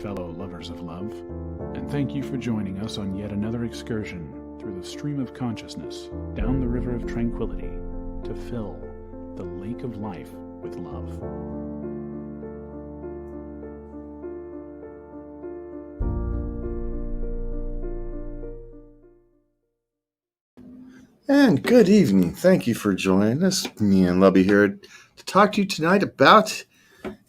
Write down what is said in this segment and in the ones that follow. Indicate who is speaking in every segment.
Speaker 1: fellow lovers of love, and thank you for joining us on yet another excursion through the stream of consciousness down the river of tranquility to fill the lake of life with love.
Speaker 2: And good evening. Thank you for joining us. Me and Lubby here to talk to you tonight about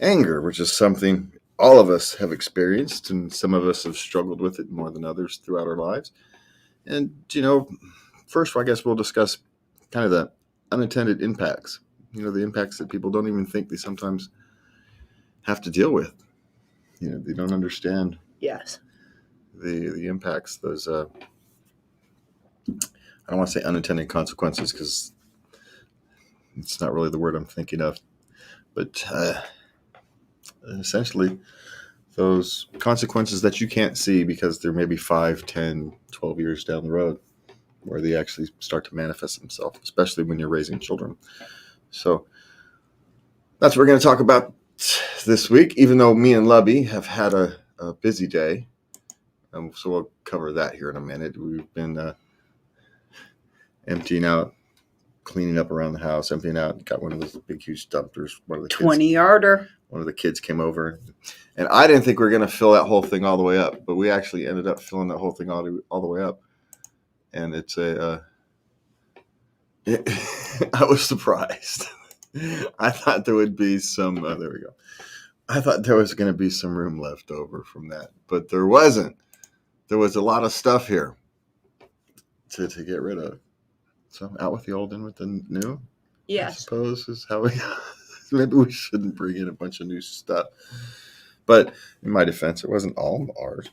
Speaker 2: anger, which is something all of us have experienced, and some of us have struggled with it more than others throughout our lives. And, first, I guess we'll discuss kind of the unintended impacts, the impacts that people don't even think they sometimes have to deal with. They don't understand.
Speaker 3: Yes.
Speaker 2: The impacts, those, I don't want to say unintended consequences because it's not really the word I'm thinking of, but essentially those consequences that you can't see because they're maybe 5, 10, 12 years down the road where they actually start to manifest themselves, especially when you're raising children. So that's what we're going to talk about this week, even though me and Lubby have had a busy day. So we'll cover that here in a minute. We've been emptying out, cleaning up around the house, emptying out. Got one of those big, huge dumpsters. One of the
Speaker 3: 20-yarder.
Speaker 2: One of the kids came over, and I didn't think we were going to fill that whole thing all the way up, but we actually ended up filling that whole thing all the way up. And it's I was surprised. I thought there would be some. There we go. I thought there was going to be some room left over from that, but there wasn't. There was a lot of stuff here to get rid of. So out with the old, in with the new.
Speaker 3: Yes.
Speaker 2: I suppose is how we. Maybe we shouldn't bring in a bunch of new stuff. But in my defense, it wasn't all ours.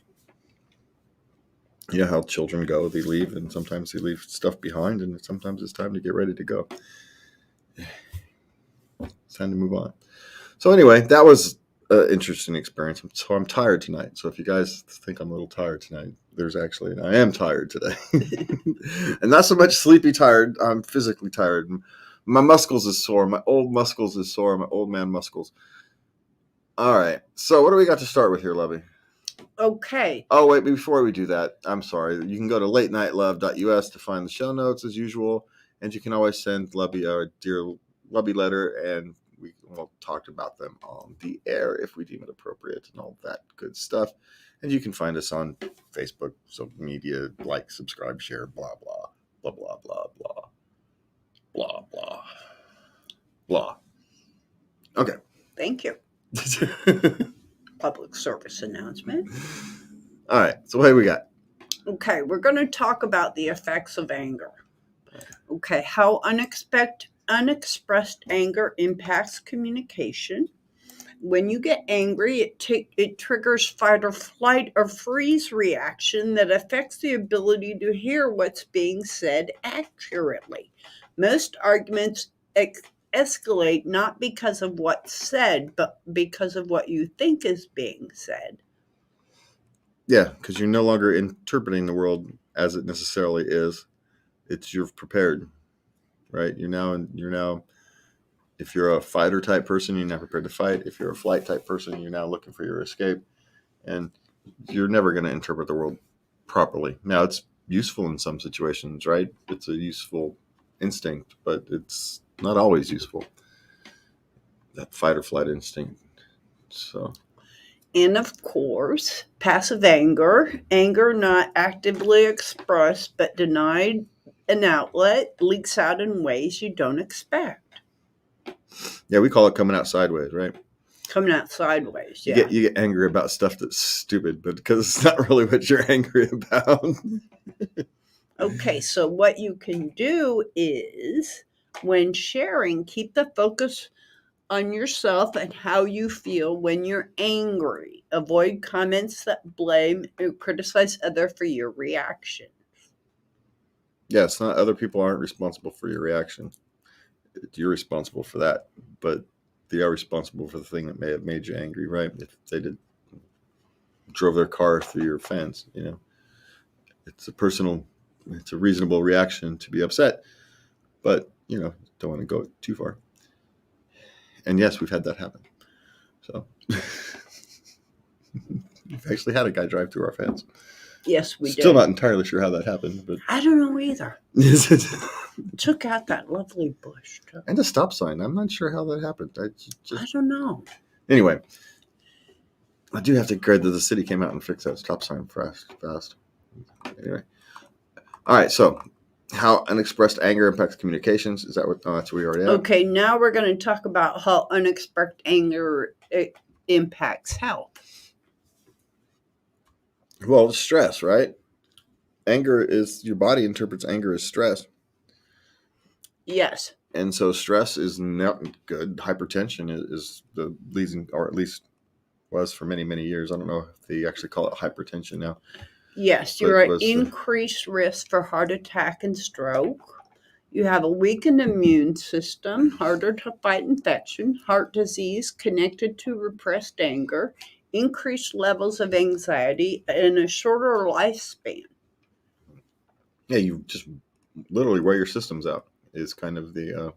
Speaker 2: You know how children go. They leave, and sometimes they leave stuff behind, and sometimes it's time to get ready to go. It's time to move on. So anyway, that was an interesting experience. So I'm tired tonight. So if you guys think I'm a little tired tonight, I am tired today. And not so much sleepy tired. I'm physically tired. My muscles is sore. My old muscles is sore. My old man muscles. All right. So what do we got to start with here, Lubby?
Speaker 3: Okay.
Speaker 2: Oh, wait. Before we do that, I'm sorry. You can go to latenighlove.us to find the show notes as usual. And you can always send Lubby a dear Lubby letter, and we'll talk about them on the air if we deem it appropriate and all that good stuff. And you can find us on Facebook, social media, like, subscribe, share, blah, blah, blah, blah, blah, blah. Blah, blah, blah. Okay.
Speaker 3: Thank you. Public service announcement.
Speaker 2: All right. So what do we got?
Speaker 3: Okay. We're going to talk about the effects of anger. Okay. How unexpressed anger impacts communication. When you get angry, it triggers fight or flight or freeze reaction that affects the ability to hear what's being said accurately. Most arguments escalate not because of what's said, but because of what you think is being said.
Speaker 2: Yeah, because you're no longer interpreting the world as it necessarily is. You're prepared, right? You're now. If you're a fighter type person, you're not prepared to fight. If you're a flight type person, you're now looking for your escape, and you're never going to interpret the world properly. Now, it's useful in some situations, right? It's a useful instinct, but it's not always useful. That fight or flight instinct. So.
Speaker 3: And of course, passive anger not actively expressed but denied an outlet, leaks out in ways you don't expect.
Speaker 2: Yeah, we call it coming out sideways, right?
Speaker 3: Coming out sideways, yeah.
Speaker 2: You get angry about stuff that's stupid, but because it's not really what you're angry about.
Speaker 3: Okay, so what you can do is, when sharing, keep the focus on yourself and how you feel when you're angry. Avoid comments that blame or criticize others for your reaction.
Speaker 2: Yeah, it's not other people aren't responsible for your reaction. You're responsible for that, but they are responsible for the thing that may have made you angry, right? If they drove their car through your fence, it's a reasonable reaction to be upset, but don't want to go too far. And yes, we've had that happen. So We've actually had a guy drive through our fence.
Speaker 3: Yes, we
Speaker 2: Still
Speaker 3: did.
Speaker 2: not entirely sure how that happened, but
Speaker 3: I don't know either. Took out that lovely bush. Too.
Speaker 2: and a stop sign. I'm not sure how that happened.
Speaker 3: I don't know.
Speaker 2: Anyway, I do have to credit that the city came out and fixed that stop sign fast. Anyway, all right. So, how unexpressed anger impacts communications? Is that what? Oh, that's where we already at.
Speaker 3: Okay, now we're going to talk about how unexpressed anger impacts health.
Speaker 2: Well, stress, right? Anger is your body interprets anger as stress.
Speaker 3: Yes.
Speaker 2: And so stress is not good. Hypertension is the leading, or at least was for many, many years. I don't know if they actually call it hypertension now.
Speaker 3: Yes, you're at increased risk for heart attack and stroke. You have a weakened immune system, harder to fight infection, heart disease connected to repressed anger, increased levels of anxiety, and a shorter lifespan.
Speaker 2: Yeah, you just literally wear your systems out is kind of the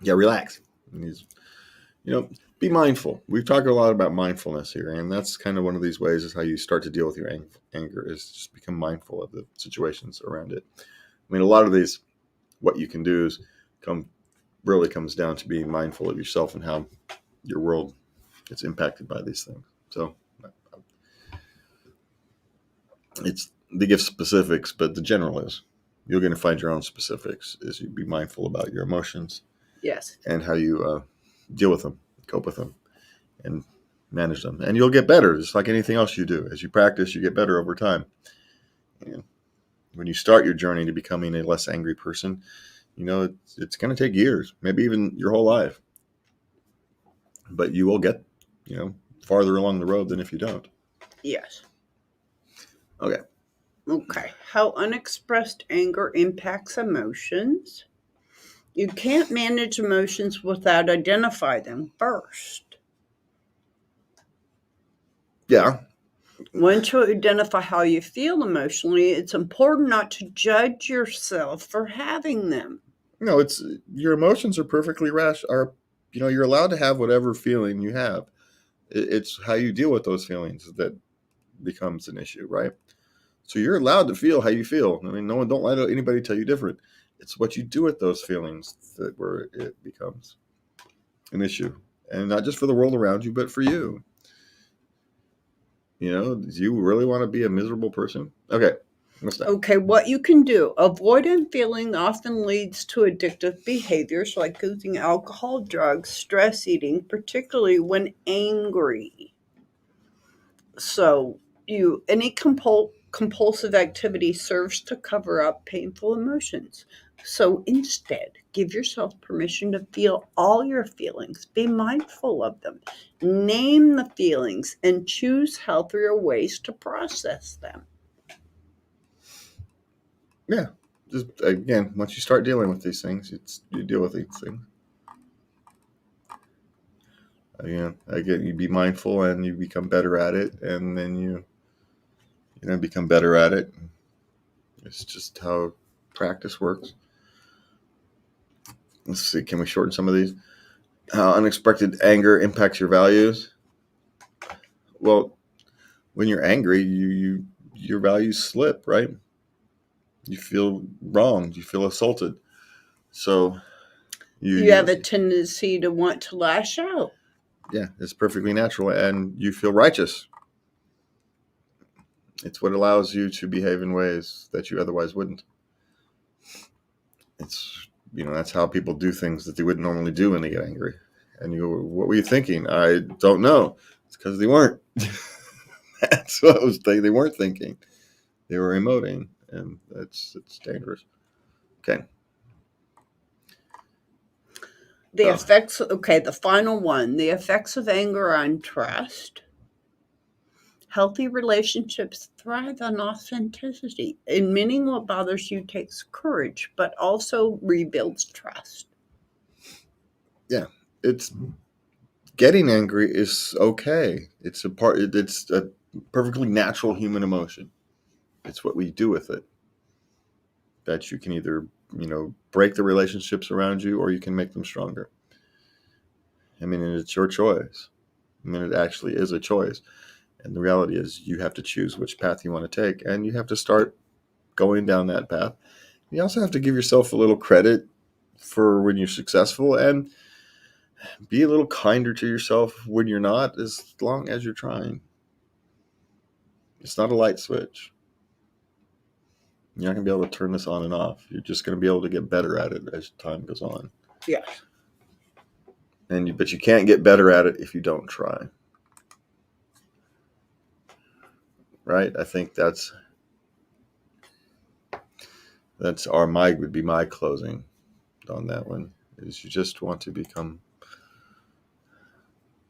Speaker 2: relax. Be mindful. We've talked a lot about mindfulness here, and that's kind of one of these ways is how you start to deal with your anger is just become mindful of the situations around it. I mean, a lot of these, what you can do is really comes down to being mindful of yourself and how your world gets impacted by these things. So they give specifics, but the general is you're going to find your own specifics as you be mindful about your emotions.
Speaker 3: Yes.
Speaker 2: And how you deal with them, cope with them, and manage them. And you'll get better, just like anything else you do. As you practice, you get better over time. And when you start your journey to becoming a less angry person, it's going to take years, maybe even your whole life. But you will get, farther along the road than if you don't.
Speaker 3: Yes.
Speaker 2: Okay.
Speaker 3: How unexpressed anger impacts emotions. You can't manage emotions without identifying them first.
Speaker 2: Yeah.
Speaker 3: Once you identify how you feel emotionally, it's important not to judge yourself for having them.
Speaker 2: No, it's your emotions are perfectly rational. You're allowed to have whatever feeling you have. It's how you deal with those feelings that becomes an issue, right? So you're allowed to feel how you feel. I mean, don't let anybody tell you different. It's what you do with those feelings where it becomes an issue, and not just for the world around you, but for you. Do you really want to be a miserable person? Okay. What's that?
Speaker 3: Okay, what you can do. Avoidant feeling often leads to addictive behaviors like using alcohol, drugs, stress eating, particularly when angry. So any compulsive activity serves to cover up painful emotions. So instead, give yourself permission to feel all your feelings. Be mindful of them. Name the feelings and choose healthier ways to process them.
Speaker 2: Yeah. Just again, once you start dealing with these things, you deal with these things. Again, you be mindful and you become better at it, and then you become better at it. It's just how practice works. Let's see, can we shorten some of these? How unexpected anger impacts your values. Well, when you're angry, your values slip, right? You feel wronged. You feel assaulted. So
Speaker 3: you have a tendency to want to lash out.
Speaker 2: Yeah, it's perfectly natural, and you feel righteous. It's what allows you to behave in ways that you otherwise wouldn't. It's that's how people do things that they wouldn't normally do when they get angry. And you go, what were you thinking? I don't know. It's because they weren't. That's what I was thinking. They weren't thinking. They were emoting, and it's dangerous. Okay.
Speaker 3: The effects, the final one, the effects of anger on trust. Healthy relationships thrive on authenticity. Admitting what bothers you takes courage, but also rebuilds trust.
Speaker 2: Yeah, it's getting angry is okay. It's a perfectly natural human emotion. It's what we do with it. That you can either, break the relationships around you or you can make them stronger. I mean, and it's your choice. I mean, it actually is a choice. And the reality is you have to choose which path you want to take, and you have to start going down that path. You also have to give yourself a little credit for when you're successful, and be a little kinder to yourself when you're not, as long as you're trying. It's not a light switch. You're not going to be able to turn this on and off. You're just going to be able to get better at it as time goes on.
Speaker 3: Yes.
Speaker 2: But you can't get better at it if you don't try. Right? I think that's would be my closing on that one. Is you just want to become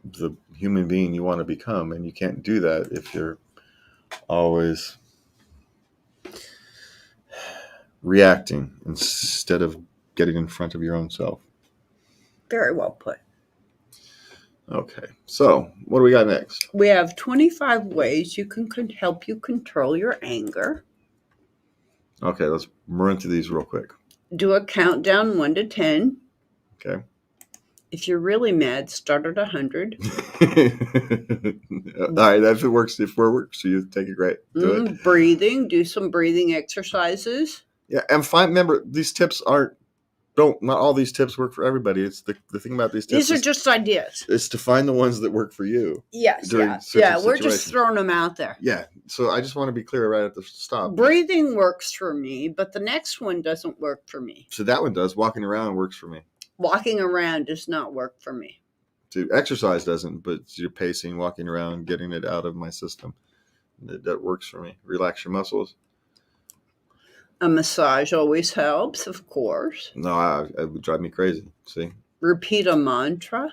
Speaker 2: the human being you want to become, and you can't do that if you're always reacting instead of getting in front of your own self.
Speaker 3: Very well put.
Speaker 2: Okay, so what do we got next?
Speaker 3: We have 25 ways you can help you control your anger.
Speaker 2: Okay, let's run through these real quick.
Speaker 3: Do a countdown 1 to 10.
Speaker 2: Okay.
Speaker 3: If you're really mad, start at 100.
Speaker 2: All right, if it works for you, take it great. Do it.
Speaker 3: Breathing. Do some breathing exercises.
Speaker 2: Yeah, and remember, these tips not all these tips work for everybody. It's the thing about these tips.
Speaker 3: These are just ideas.
Speaker 2: It's to find the ones that work for you.
Speaker 3: Yes, we're just throwing them out there.
Speaker 2: Yeah, so I just want to be clear right at the stop.
Speaker 3: Breathing works for me, but the next one doesn't work for me.
Speaker 2: So that one does. Walking around works for me.
Speaker 3: Walking around does not work for me.
Speaker 2: So exercise doesn't, but your pacing, walking around, getting it out of my system, that works for me. Relax your muscles.
Speaker 3: A massage always helps, of course.
Speaker 2: No, it would drive me crazy. See?
Speaker 3: Repeat a mantra.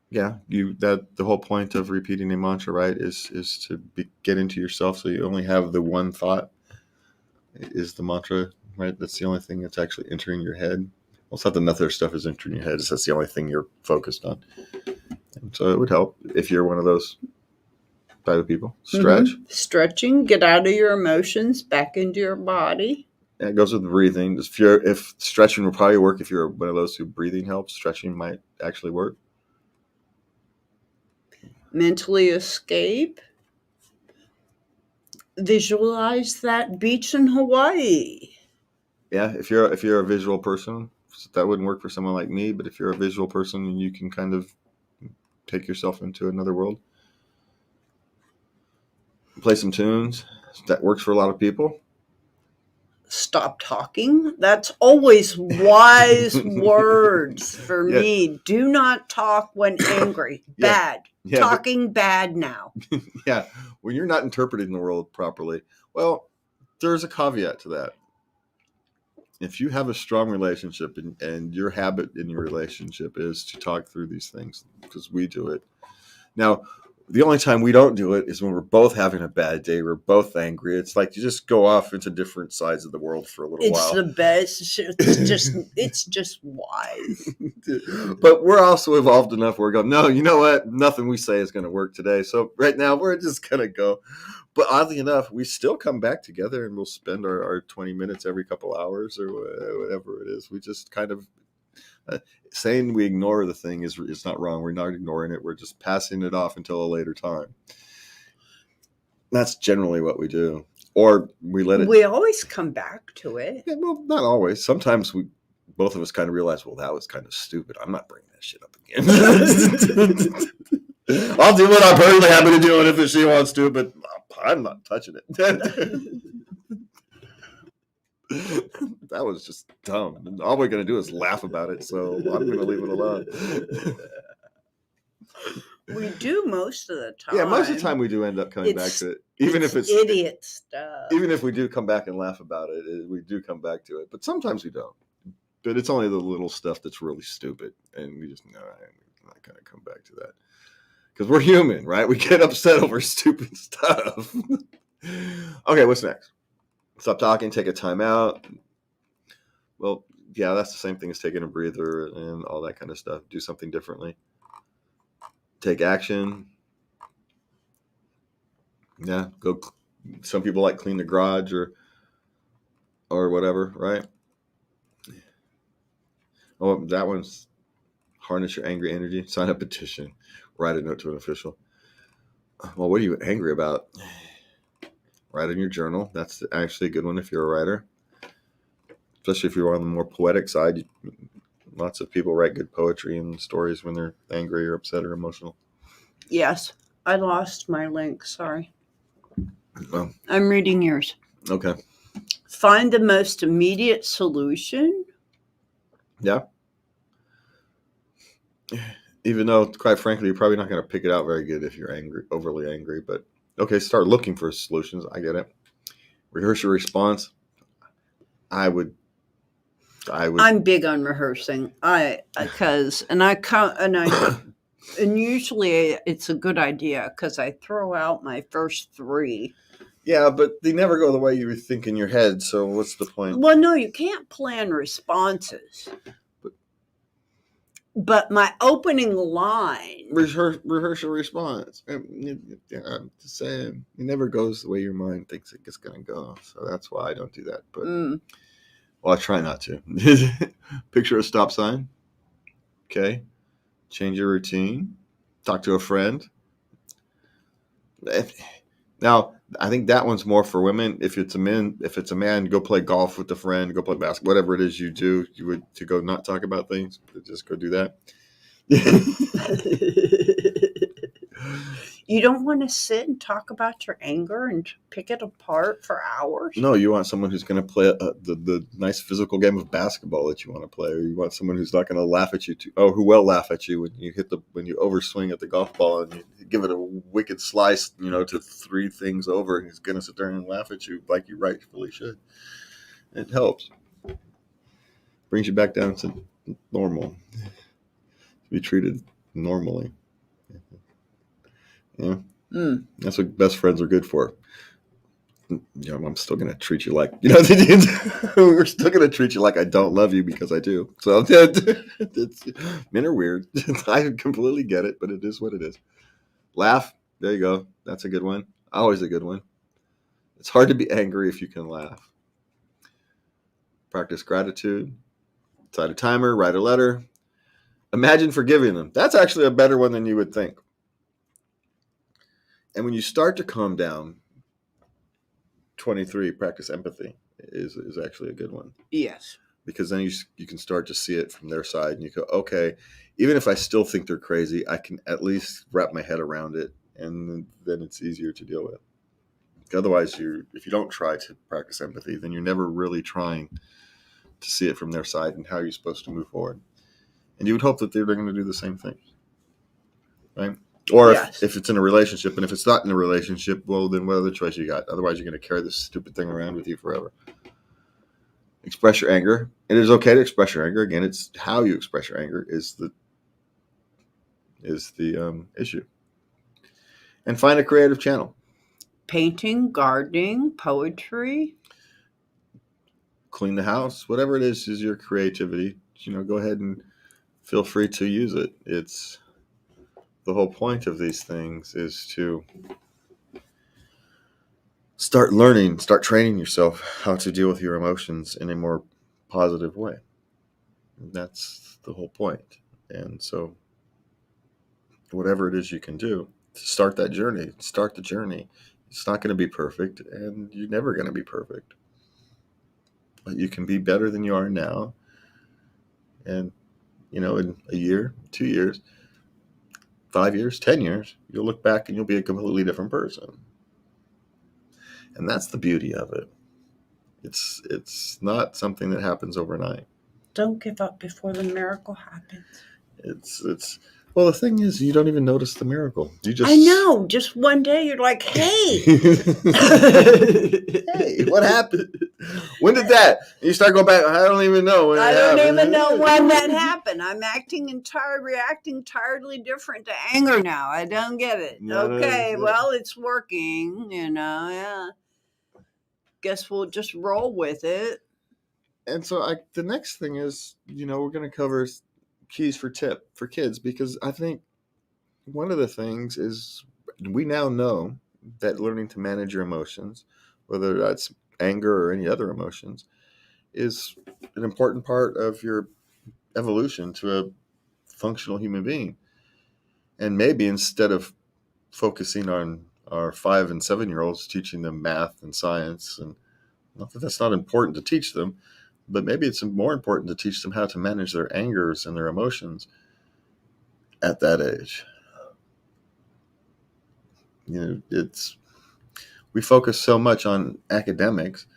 Speaker 2: Yeah, the whole point of repeating a mantra, right, is to get into yourself, so you only have the one thought is the mantra, right? That's the only thing that's actually entering your head. Well, it's not that other stuff is entering your head. It's that's the only thing you're focused on. And so it would help if you're one of those type of people. Stretch.
Speaker 3: Mm-hmm. Stretching, get out of your emotions, back into your body.
Speaker 2: Yeah, it goes with breathing. If stretching will probably work if you're one of those who breathing helps, stretching might actually work. Mentally
Speaker 3: escape. Visualize that beach in Hawaii.
Speaker 2: Yeah, if you're a visual person, that wouldn't work for someone like me, but if you're a visual person, you can kind of take yourself into another world. Play some tunes. That works for a lot of people.
Speaker 3: Stop talking. That's always wise words for me. Do not talk when angry. Bad. Yeah, talking bad now.
Speaker 2: Yeah. When you're not interpreting the world properly. Well, there's a caveat to that. If you have a strong relationship and your habit in your relationship is to talk through these things, because we do it. Now, the only time we don't do it is when we're both having a bad day. We're both angry. It's like you just go off into different sides of the world for a little while.
Speaker 3: It's the best. It's just wise.
Speaker 2: But we're also evolved enough where we're going, no, you know what? Nothing we say is going to work today. So right now we're just going to go. But oddly enough, we still come back together and we'll spend our 20 minutes every couple hours or whatever it is. We just kind of saying we ignore the thing is not wrong. We're not ignoring it. We're just passing it off until a later time. That's generally what we do. Or we let it.
Speaker 3: We always come back to it.
Speaker 2: Yeah, well, not always. Sometimes both of us kind of realize, well, that was kind of stupid. I'm not bringing that shit up again. I'll do what I'm perfectly happy to do, and if she wants to, but I'm not touching it. That was just dumb. And all we're going to do is laugh about it, so I'm going to leave it alone.
Speaker 3: We do most of the time.
Speaker 2: Yeah, most of the time we do end up coming back to it. Even if it's
Speaker 3: idiot stuff.
Speaker 2: Even if we do come back and laugh about it, we do come back to it. But sometimes we don't. But it's only the little stuff that's really stupid. And we just, no, I'm not going to come back to that. Because we're human, right? We get upset over stupid stuff. Okay, what's next? Stop talking, take a time out. Well, yeah, that's the same thing as taking a breather and all that kind of stuff. Do something differently. Take action. Yeah, go. Some people like clean the garage or whatever, right? Oh, that one's harness your angry energy, sign a petition, write a note to an official. Well, what are you angry about? Write in your journal. That's actually a good one if you're a writer, especially if you're on the more poetic side. Lots of people write good poetry and stories when they're angry or upset or emotional.
Speaker 3: Yes, I lost my link. Sorry.
Speaker 2: Well,
Speaker 3: I'm reading yours.
Speaker 2: okay.
Speaker 3: Find the most immediate solution.
Speaker 2: Yeah. Even though, quite frankly, you're probably not going to pick it out very good if you're angry, overly angry. But okay, start looking for solutions. I get it. Rehearse your response. I'm
Speaker 3: big on rehearsing. And usually it's a good idea because I throw out my first 3.
Speaker 2: Yeah, but they never go the way you think in your head. So what's the point?
Speaker 3: Well, no, you can't plan responses. But my opening line.
Speaker 2: Rehearse your response. I'm just saying, it never goes the way your mind thinks it's going to go. So that's why I don't do that. But well, I try not to. Picture a stop sign. Okay. Change your routine. Talk to a friend. Now, I think that one's more for women. If it's a man, go play golf with a friend, go play basketball, whatever it is you do, you would to go not talk about things, just go do that.
Speaker 3: You don't want to sit and talk about your anger and pick it apart for hours? No,
Speaker 2: you want someone who's going to play the nice physical game of basketball that you want to play, or you want someone who's not going to laugh at you who will laugh at you when you overswing at the golf ball and you give it a wicked slice, to 3 things over, and he's going to sit there and laugh at you like you rightfully should. It helps. Brings you back down to normal. Be treated normally. Yeah. That's what best friends are good for. I'm still going to treat you like, we're still going to treat you like I don't love you because I do. So men are weird. I completely get it, but it is what it is. Laugh. There you go. That's a good one. Always a good one. It's hard to be angry if you can laugh. Practice gratitude. Set a timer. Write a letter. Imagine forgiving them. That's actually a better one than you would think. And when you start to calm down, 23, practice empathy is actually a good one.
Speaker 3: Yes.
Speaker 2: Because then you can start to see it from their side, and you go, okay, even if I still think they're crazy, I can at least wrap my head around it, and then it's easier to deal with. Otherwise, if you don't try to practice empathy, then you're never really trying to see it from their side and how you're supposed to move forward. And you would hope that they're going to do the same thing, right? Or yes. if it's in a relationship, and if it's not in a relationship, well, then what other choice you got? Otherwise, you're going to carry this stupid thing around with you forever. Express your anger. It is okay to express your anger. Again, it's how you express your anger is the issue. And find a creative channel.
Speaker 3: Painting, gardening, poetry.
Speaker 2: Clean the house. Whatever it is your creativity. Go ahead and feel free to use it. It's the whole point of these things is to start training yourself how to deal with your emotions in a more positive way. That's the whole point. And so whatever it is you can do to start the journey. It's not going to be perfect, and you're never going to be perfect. But you can be better than you are now. And, in a year, 2 years, 5 years, 10 years, you'll look back and you'll be a completely different person. And that's the beauty of it. It's not something that happens overnight.
Speaker 3: Don't give up before the miracle happens.
Speaker 2: Well, the thing is, you don't even notice the miracle.
Speaker 3: I know. Just one day, you're like, hey.
Speaker 2: Hey, what happened? When did that? And you start going back, I don't even know when
Speaker 3: that happened. I'm reacting entirely different to anger now. I don't get it. Okay, well, it's working, yeah. Guess we'll just roll with it.
Speaker 2: And so the next thing is, we're going to cover keys for kids, because I think one of the things is we now know that learning to manage your emotions, whether that's anger or any other emotions, is an important part of your evolution to a functional human being. And maybe instead of focusing on our 5 and 7-year-olds, teaching them math and science, and not that that's not important to teach them, but maybe it's more important to teach them how to manage their angers and their emotions at that age. We focus so much on academics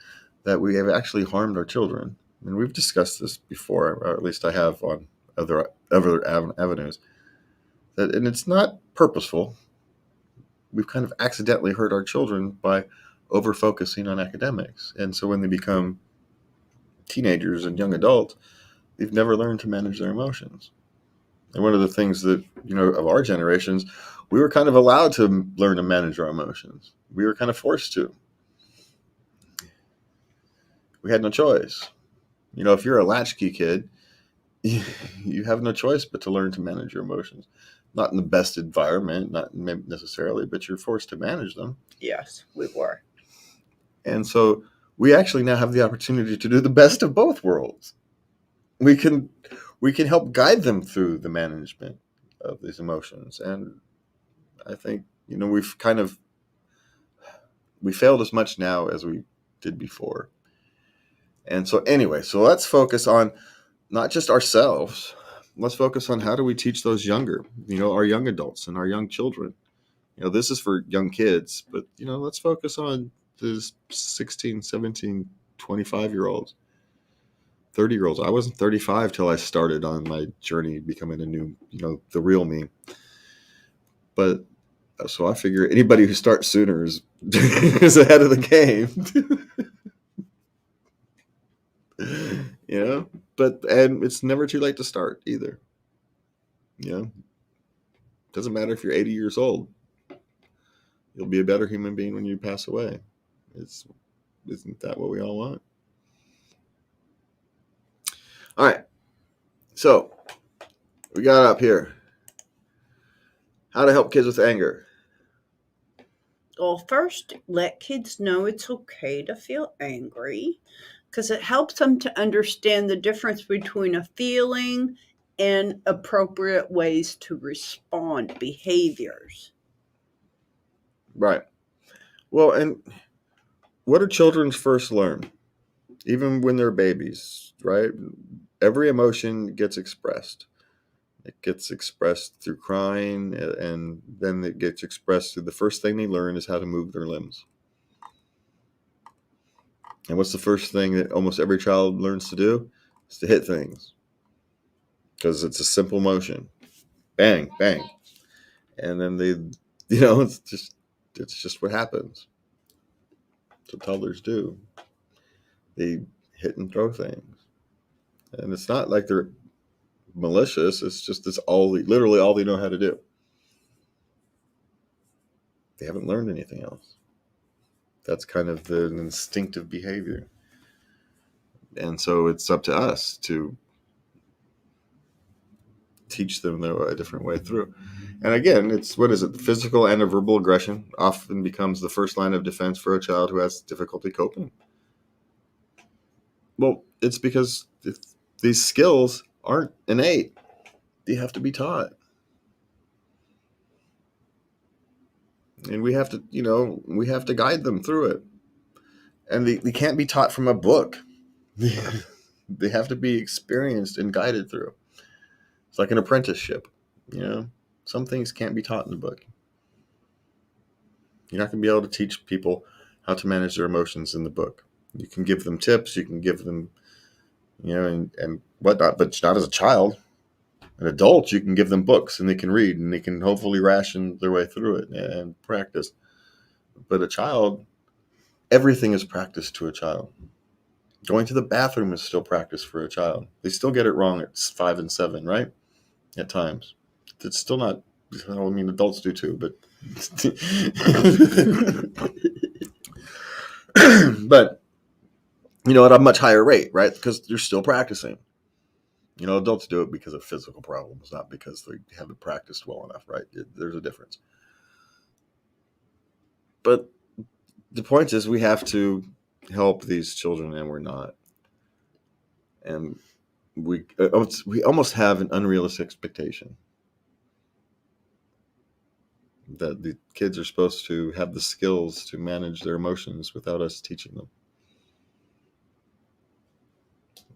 Speaker 2: that we have actually harmed our children. And we've discussed this before, or at least I have on other avenues. And it's not purposeful. We've kind of accidentally hurt our children by over-focusing on academics. And so when they become teenagers and young adults, they've never learned to manage their emotions. And one of the things that, of our generations, we were kind of allowed to learn to manage our emotions. We were kind of forced to. We had no choice. If you're a latchkey kid, you have no choice but to learn to manage your emotions. Not in the best environment, not necessarily, but you're forced to manage them.
Speaker 3: Yes, we were.
Speaker 2: And so we actually now have the opportunity to do the best of both worlds. We can help guide them through the management of these emotions. And I think, we failed as much now as we did before. And so anyway, so let's focus on not just ourselves. Let's focus on how do we teach those younger, our young adults and our young children. This is for young kids, but, let's focus on the 16, 17, 25-year-olds, 30-year-olds. I wasn't 35 till I started on my journey becoming a new, the real me. But so I figure anybody who starts sooner is ahead of the game. And it's never too late to start either. Doesn't matter if you're 80 years old. You'll be a better human being when you pass away. Isn't that what we all want? All right. So we got up here. How to help kids with anger.
Speaker 3: Well, first, let kids know it's okay to feel angry, because it helps them to understand the difference between a feeling and appropriate ways to respond, behaviors.
Speaker 2: Right. Well, and what do children first learn? Even when they're babies, right? Every emotion gets expressed. It gets expressed through crying, and then it gets expressed through the first thing they learn is how to move their limbs. And what's the first thing that almost every child learns to do? Is to hit things. Because it's a simple motion. Bang, bang. And then it's just what happens. That's what toddlers do. They hit and throw things. And it's not like they're malicious. It's just literally all they know how to do. They haven't learned anything else. That's kind of the instinctive behavior. And so it's up to us to teach them a different way through. And again, the physical and verbal aggression often becomes the first line of defense for a child who has difficulty coping. Well, it's because these skills aren't innate. They have to be taught. And we have to guide them through it. And they can't be taught from a book. They have to be experienced and guided through. It's like an apprenticeship. Some things can't be taught in a book. You're not going to be able to teach people how to manage their emotions in the book. You can give them tips, you can give them, and whatnot, but not as a child. An adult, you can give them books and they can read and they can hopefully ration their way through it and practice. But a child, everything is practice to a child. Going to the bathroom is still practice for a child. They still get it wrong at 5 and 7, right? At times. It's still not, adults do too, but but at a much higher rate, right? Because they're still practicing. Adults do it because of physical problems, not because they haven't practiced well enough, right? There's a difference. But the point is we have to help these children, and we're not. And we almost have an unrealistic expectation that the kids are supposed to have the skills to manage their emotions without us teaching them.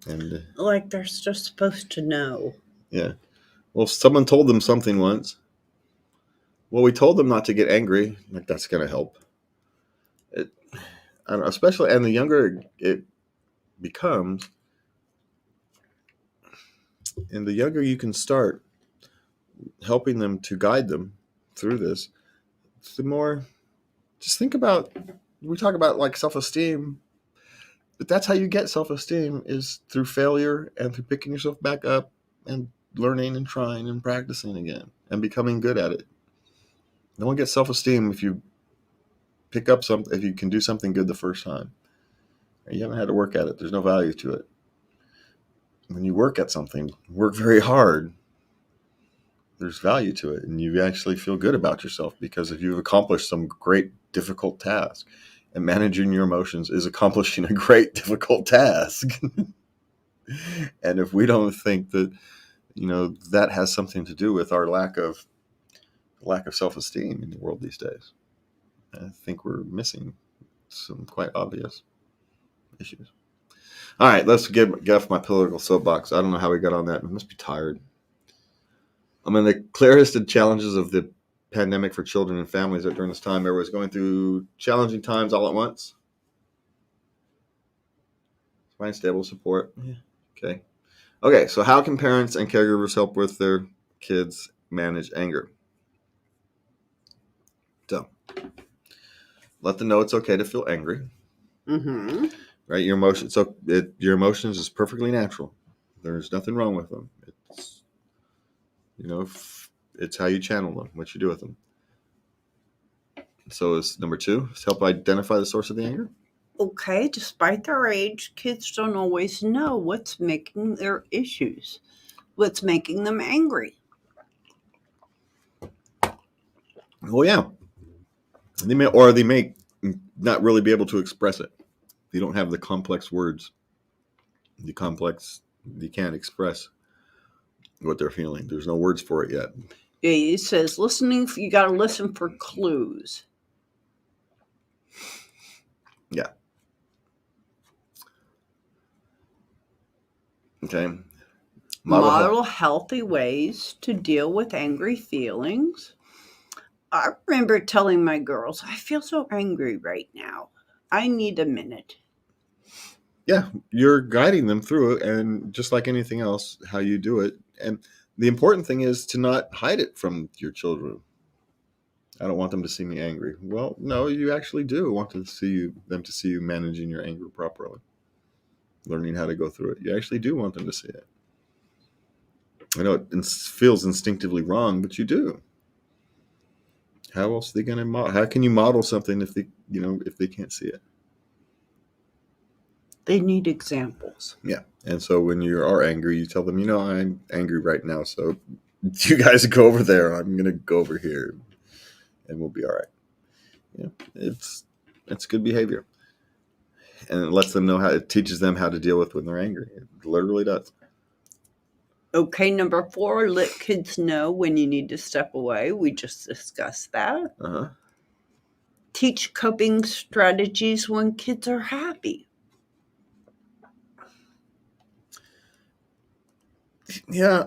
Speaker 2: And
Speaker 3: Like they're just supposed to know.
Speaker 2: yeah, well, someone told them something once. Well, we told them not to get angry. Like, that's going to help. I don't know, especially, and the younger it becomes, and the younger you can start helping them to guide them through this, the more, just think about, we talk about like self-esteem, but that's how you get self-esteem, is through failure and through picking yourself back up and learning and trying and practicing again and becoming good at it. No one gets self-esteem if you pick up something, if you can do something good the first time. You haven't had to work at it. There's no value to it. When you work at something, work very hard, there's value to it, and you actually feel good about yourself because if you've accomplished some great difficult task, and managing your emotions is accomplishing a great difficult task. And if we don't think that, that has something to do with our lack of self-esteem in the world these days, I think we're missing some quite obvious issues. All right, let's get off my political soapbox. I don't know how we got on that. I must be tired. The clearest challenges of the pandemic for children and families that during this time everyone's going through challenging times all at once. Find stable support. Yeah. Okay, so how can parents and caregivers help with their kids manage anger? So, let them know it's okay to feel angry.
Speaker 3: Mm-hmm.
Speaker 2: Right? Your emotions is perfectly natural. There's nothing wrong with them. It's, it's how you channel them, what you do with them. So is number 2, is help identify the source of the anger.
Speaker 3: Okay, despite their age, kids don't always know what's making their issues, what's making them angry.
Speaker 2: Well, yeah. They may not really be able to express it. They don't have the complex words. They can't express what they're feeling. There's no words for it yet.
Speaker 3: Yeah, it says you got to listen for clues.
Speaker 2: Yeah. Okay.
Speaker 3: Model healthy ways to deal with angry feelings. I remember telling my girls, I feel so angry right now. I need a minute.
Speaker 2: Yeah, you're guiding them through it, and just like anything else, how you do it. And the important thing is to not hide it from your children. I don't want them to see me angry. Well, no, you actually do want them to see you managing your anger properly, learning how to go through it. You actually do want them to see it. I know it feels instinctively wrong, but you do. How else are they going to model? How can you model something if they can't see it?
Speaker 3: They need examples.
Speaker 2: Yeah. And so when you are angry, you tell them, I'm angry right now. So you guys go over there. I'm going to go over here and we'll be all right. Yeah. It's good behavior. And it lets them know it teaches them how to deal with when they're angry. It literally does.
Speaker 3: Okay, number 4, let kids know when you need to step away. We just discussed that.
Speaker 2: Uh-huh.
Speaker 3: Teach coping strategies when kids are happy.
Speaker 2: Yeah.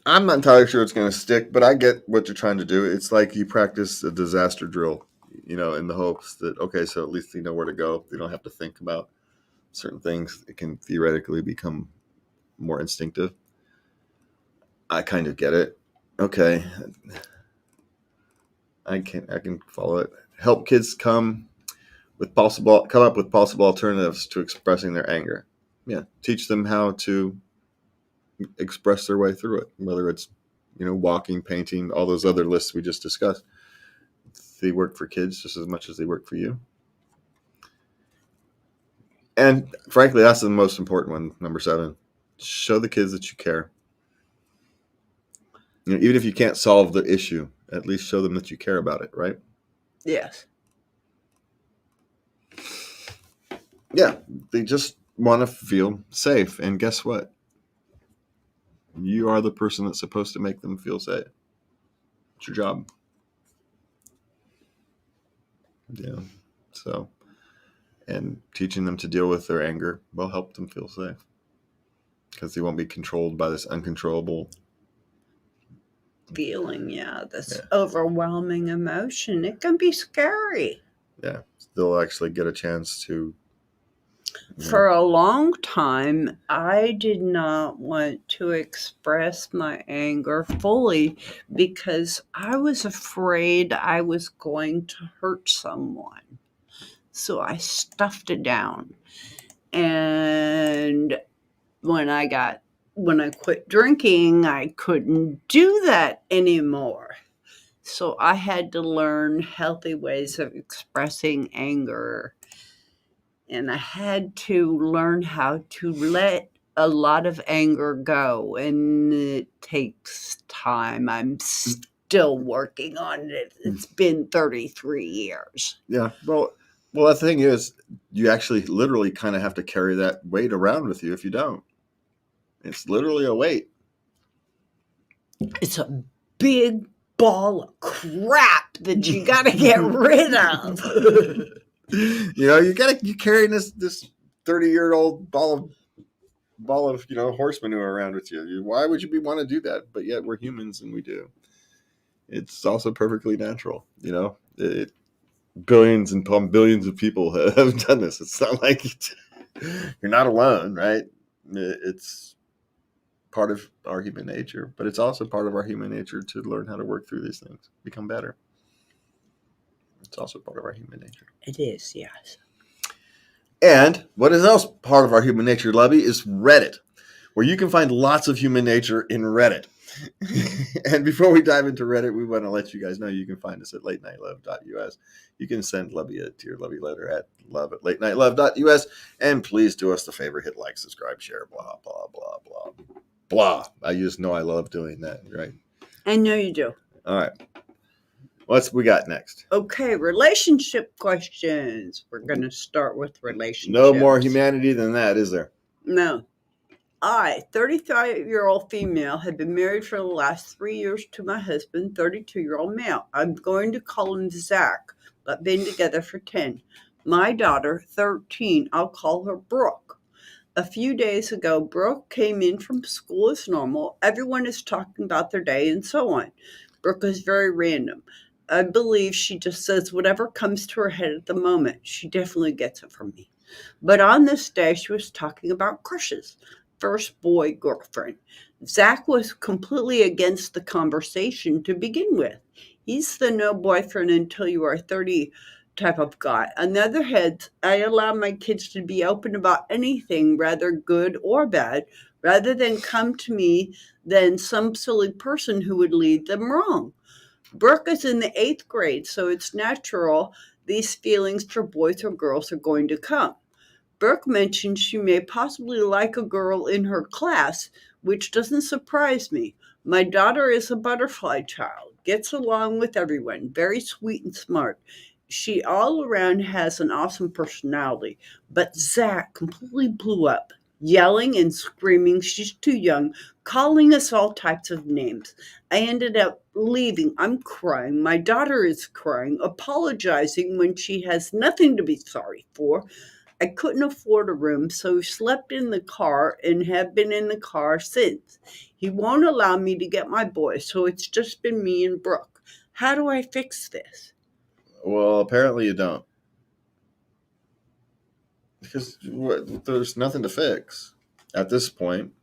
Speaker 2: I'm not entirely sure it's going to stick, but I get what you're trying to do. It's like you practice a disaster drill, in the hopes that, okay, so at least they know where to go. They don't have to think about certain things. It can theoretically become more instinctive. I kind of get it. Okay. I can follow it. Help kids come up with possible alternatives to expressing their anger. Yeah. Teach them how to express their way through it, whether it's, walking, painting, all those other lists we just discussed. They work for kids just as much as they work for you. And frankly, that's the most important one, number 7. Show the kids that you care. Even if you can't solve the issue, at least show them that you care about it, right?
Speaker 3: Yes.
Speaker 2: Yeah, they just want to feel safe. And guess what? You are the person that's supposed to make them feel safe. It's your job. Yeah. So, and teaching them to deal with their anger will help them feel safe because they won't be controlled by this uncontrollable
Speaker 3: feeling. This overwhelming emotion. It can be scary.
Speaker 2: Yeah. They'll actually get a chance to.
Speaker 3: For a long time, I did not want to express my anger fully because I was afraid I was going to hurt someone. So I stuffed it down. And when I quit drinking, I couldn't do that anymore. So I had to learn healthy ways of expressing anger. And I had to learn how to let a lot of anger go. And it takes time. I'm still working on it. It's been 33 years.
Speaker 2: Yeah. Well, the thing is, you actually literally kind of have to carry that weight around with you if you don't. It's literally a weight.
Speaker 3: It's a big ball of crap that you got to get rid of.
Speaker 2: You're carrying this 30-year-old ball of horse manure around with you. Why would you want to do that? But yet we're humans and we do. It's also perfectly natural. Billions and billions of people have done this. It's not like you're not alone, right? It's part of our human nature, but it's also part of our human nature to learn how to work through these things, become better. It's also part of our human nature.
Speaker 3: It is, yes.
Speaker 2: And what is else part of our human nature, Lubby, is Reddit, where you can find lots of human nature in Reddit. And before we dive into Reddit, we want to let you guys know you can find us at latenightLove.us. You can send Lubby a Dear Lubby letter at love@latenightLove.us. And please do us the favor, hit like, subscribe, share, blah, blah, blah, blah, blah. I just know I love doing that, right?
Speaker 3: I know you do.
Speaker 2: All right. What's we got next?
Speaker 3: Okay, relationship questions. We're going to start with relationships.
Speaker 2: No more humanity than that, is there?
Speaker 3: No. I, 35-year-old female, have been married for the last 3 years to my husband, 32-year-old male. I'm going to call him Zach, but been together for 10. My daughter, 13, I'll call her Brooke. A few days ago, Brooke came in from school as normal. Everyone is talking about their day and so on. Brooke is very random. I believe she just says whatever comes to her head at the moment. She definitely gets it from me. But on this day, she was talking about crushes. First boy girlfriend. Zach was completely against the conversation to begin with. He's the no boyfriend until you are 30 type of guy. On the other hand, I allow my kids to be open about anything, rather good or bad, rather than come to me than some silly person who would lead them wrong. Brooke is in the 8th grade, so it's natural these feelings for boys or girls are going to come. Brooke mentioned she may possibly like a girl in her class, which doesn't surprise me. My daughter is a butterfly child, gets along with everyone, very sweet and smart. She all around has an awesome personality, but Zach completely blew up, yelling and screaming she's too young, calling us all types of names. I ended up leaving. I'm crying. My daughter is crying, apologizing when she has nothing to be sorry for. I couldn't afford a room, so we slept in the car and have been in the car since. He won't allow me to get my boy, so it's just been me and Brooke. How do I fix this?
Speaker 2: Well, apparently you don't. Because there's nothing to fix at this point.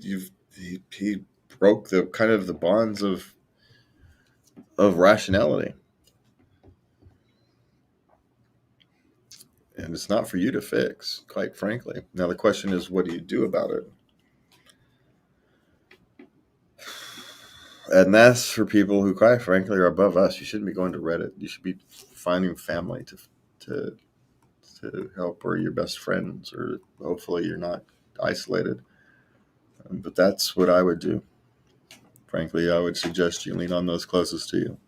Speaker 2: He broke the kind of the bonds of rationality. And it's not for you to fix, quite frankly. Now, the question is, what do you do about it? And that's for people who, quite frankly, are above us. You shouldn't be going to Reddit. You should be finding family to help, or your best friends, or hopefully you're not isolated. But that's what I would do. Frankly, I would suggest you lean on those closest to you,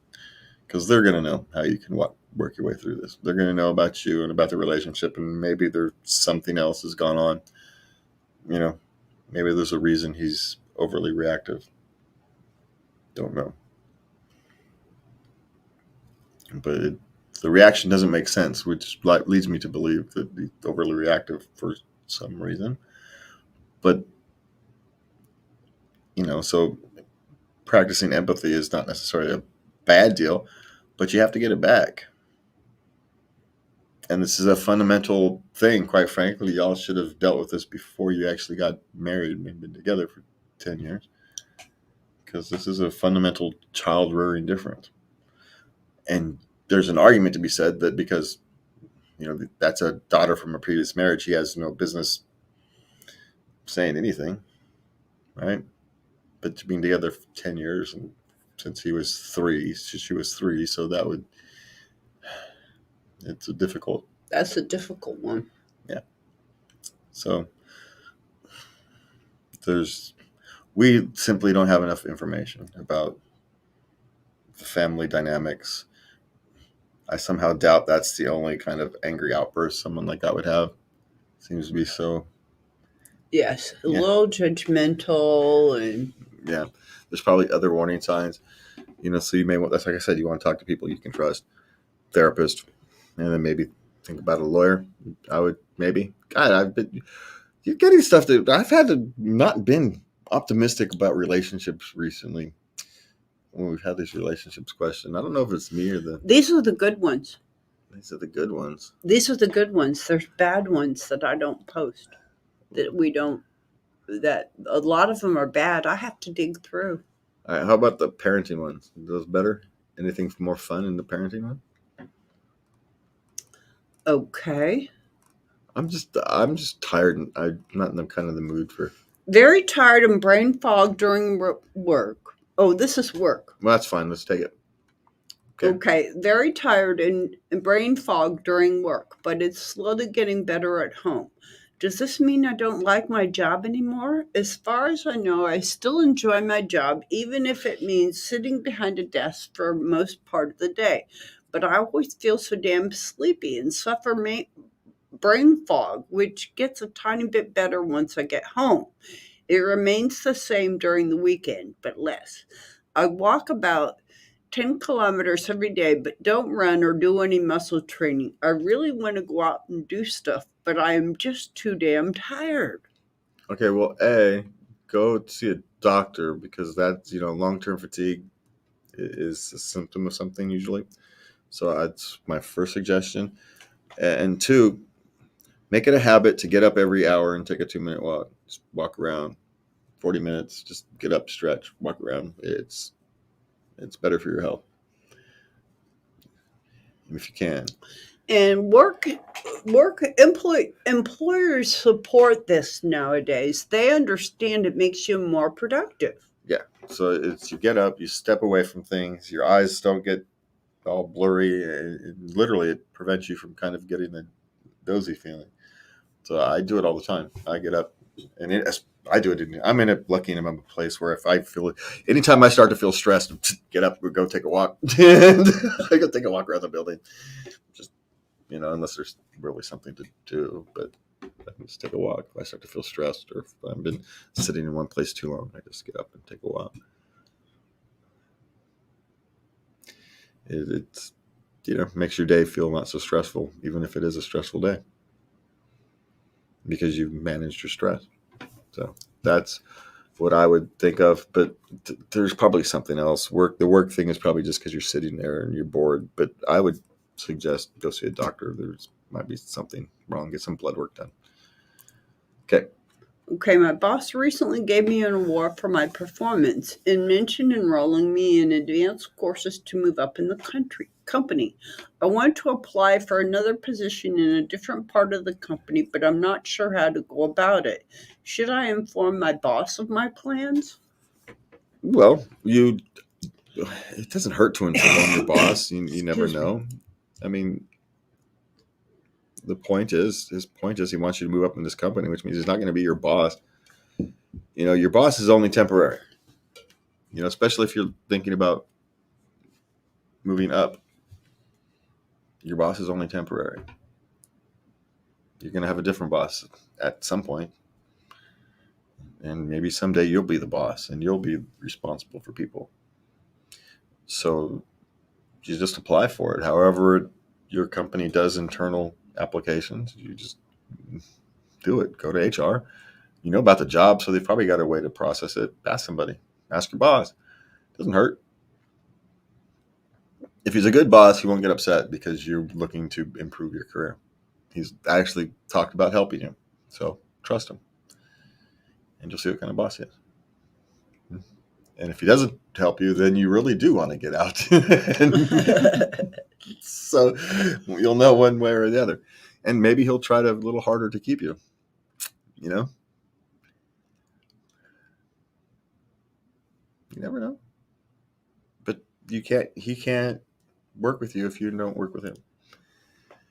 Speaker 2: because they're going to know how you can work your way through this. They're going to know about you and about the relationship, and maybe there's something else has gone on. Maybe there's a reason he's overly reactive. Don't know. But the reaction doesn't make sense, which leads me to believe that he's overly reactive for some reason. But, so practicing empathy is not necessarily a bad deal, but you have to get it back. And this is a fundamental thing, quite frankly. Y'all should have dealt with this before you actually got married and been together for 10 years. Because this is a fundamental child rearing difference. And there's an argument to be said that because, that's a daughter from a previous marriage, he has no business saying anything, right? But being together for 10 years, and since he was 3, she was 3, so it's a difficult.
Speaker 3: That's a difficult one.
Speaker 2: Yeah. So we simply don't have enough information about the family dynamics. I somehow doubt that's the only kind of angry outburst someone like that would have. Seems to be so.
Speaker 3: Yes, a
Speaker 2: Yeah.
Speaker 3: little judgmental and.
Speaker 2: Yeah, there's probably other warning signs. So you may want. That's like I said. You want to talk to people you can trust, therapist, and then maybe think about a lawyer. I would maybe. God, you're getting stuff that I've had to not been optimistic about relationships recently. When we've had these relationships question, I don't know if it's me or
Speaker 3: These are the good ones.
Speaker 2: These are the good ones.
Speaker 3: These are the good ones. There's bad ones that I don't post. That a lot of them are bad. I have to dig through.
Speaker 2: All right, how about the parenting ones? Are those better? Anything more fun in the parenting one?
Speaker 3: Okay.
Speaker 2: I'm just tired. And I'm not in the mood for.
Speaker 3: Very tired and brain fog during work. Oh, this is work.
Speaker 2: Well, that's fine. Let's take it.
Speaker 3: Okay. Very tired and brain fog during work, but it's slowly getting better at home. Does this mean I don't like my job anymore? As far as I know, I still enjoy my job, even if it means sitting behind a desk for most part of the day. But I always feel so damn sleepy and suffer brain fog, which gets a tiny bit better once I get home. It remains the same during the weekend, but less. I walk about 10 kilometers every day, but don't run or do any muscle training. I really want to go out and do stuff, but I am just too damn tired.
Speaker 2: Okay, well, go see a doctor because that's, long-term fatigue is a symptom of something usually. So that's my first suggestion. And 2, make it a habit to get up every hour and take a 2-minute walk. Just walk around 40 minutes. Just get up, stretch, walk around. It's better for your health if you can.
Speaker 3: And employers support this nowadays. They understand it makes you more productive.
Speaker 2: Yeah. So you get up, you step away from things, your eyes don't get all blurry. Literally, it prevents you from kind of getting the dozy feeling. So I do it all the time. I get up, and I do it. I'm lucky in a place where if I feel, anytime I start to feel stressed, get up, go take a walk. And I go take a walk around the building. Just, unless there's really something to do, but I can just take a walk if I start to feel stressed or if I've been sitting in one place too long. I just get up and take a walk. It's makes your day feel not so stressful, even if it is a stressful day, because you've managed your stress. So that's what I would think of. But there's probably something else. The work thing is probably just because you're sitting there and you're bored. But I would suggest go see a doctor. There's might be something wrong. Get some blood work done.
Speaker 3: Okay, my boss recently gave me an award for my performance and mentioned enrolling me in advanced courses to move up in the company. I want to apply for another position in a different part of the company, but I'm not sure how to go about it. Should I inform my boss of my plans?
Speaker 2: Well, it doesn't hurt to inform your boss. You never know. I mean, his point is he wants you to move up in this company, which means he's not going to be your boss. Your boss is only temporary. Especially if you're thinking about moving up. Your boss is only temporary. You're going to have a different boss at some point. And maybe someday you'll be the boss and you'll be responsible for people. So you just apply for it. However your company does internal applications, you just do it. Go to HR. You know about the job, so they've probably got a way to process it. Ask somebody. Ask your boss. Doesn't hurt. If he's a good boss, he won't get upset because you're looking to improve your career. He's actually talked about helping you. So trust him. And you'll see what kind of boss he is. And if he doesn't help you, then you really do want to get out. So you'll know one way or the other. And maybe he'll try to a little harder to keep you. You know? You never know. But he can't work with you if you don't work with him.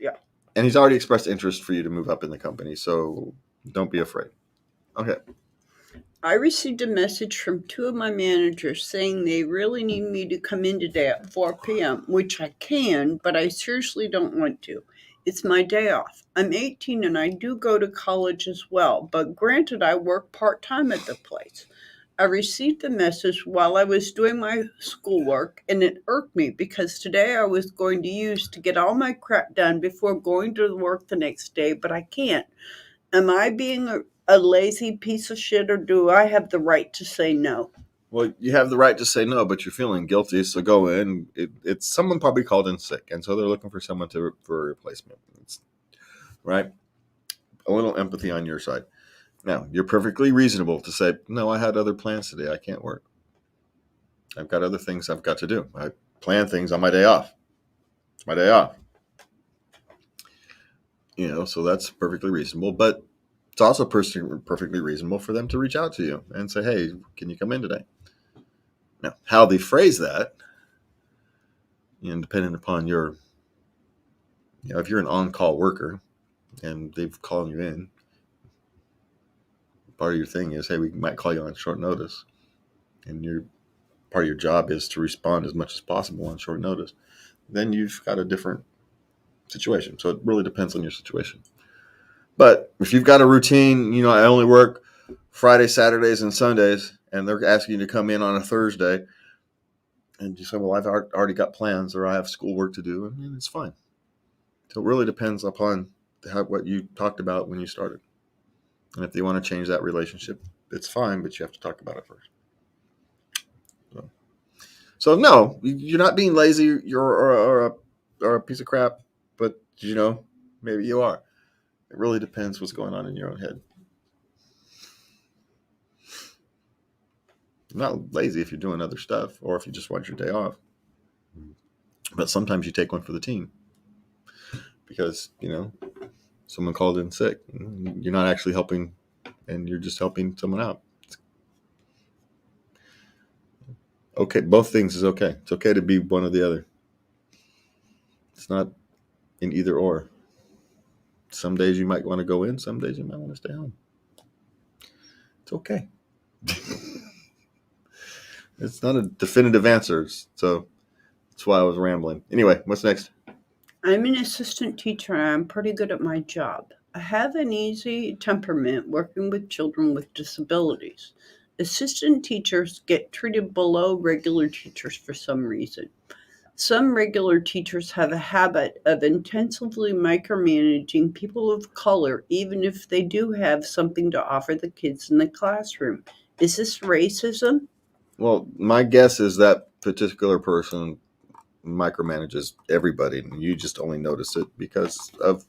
Speaker 3: Yeah.
Speaker 2: And he's already expressed interest for you to move up in the company. So don't be afraid. Okay.
Speaker 3: I received a message from 2 of my managers saying they really need me to come in today at 4 p.m., which I can, but I seriously don't want to. It's my day off. I'm 18 and I do go to college as well, but granted, I work part-time at the place. I received the message while I was doing my schoolwork, and it irked me because today I was going to use to get all my crap done before going to work the next day, but I can't. Am I being a lazy piece of shit, or do I have the right to say no?
Speaker 2: Well, you have the right to say no, but you're feeling guilty, so go in. It's someone probably called in sick, and so they're looking for someone for a replacement. Right? A little empathy on your side. Now, you're perfectly reasonable to say, no, I had other plans today. I can't work. I've got other things I've got to do. I plan things on my day off. It's my day off. So that's perfectly reasonable, but it's also perfectly reasonable for them to reach out to you and say, hey, can you come in today? Now, how they phrase that, depending upon your, if you're an on-call worker and they've called you in, part of your thing is, hey, we might call you on short notice. And part of your job is to respond as much as possible on short notice. Then you've got a different situation. So it really depends on your situation. But if you've got a routine, I only work Fridays, Saturdays, and Sundays, and they're asking you to come in on a Thursday, and you say, well, I've already got plans or I have schoolwork to do, and it's fine. So it really depends upon what you talked about when you started. And if they want to change that relationship, it's fine, but you have to talk about it first. So no, you're not being lazy or a piece of crap, but maybe you are. It really depends what's going on in your own head. You're not lazy if you're doing other stuff or if you just want your day off. But sometimes you take one for the team because, someone called in sick. You're not actually helping and you're just helping someone out. Okay, both things is okay. It's okay to be one or the other. It's not in either or. Some days you might want to go in, some days you might want to stay home. It's okay. It's not a definitive answer, so that's why I was rambling. Anyway, what's next?
Speaker 3: I'm an assistant teacher and I'm pretty good at my job. I have an easy temperament working with children with disabilities. Assistant teachers get treated below regular teachers for some reason. Some regular teachers have a habit of intensively micromanaging people of color, even if they do have something to offer the kids in the classroom. Is this racism?
Speaker 2: Well, my guess is that particular person micromanages everybody, and you just only notice it because of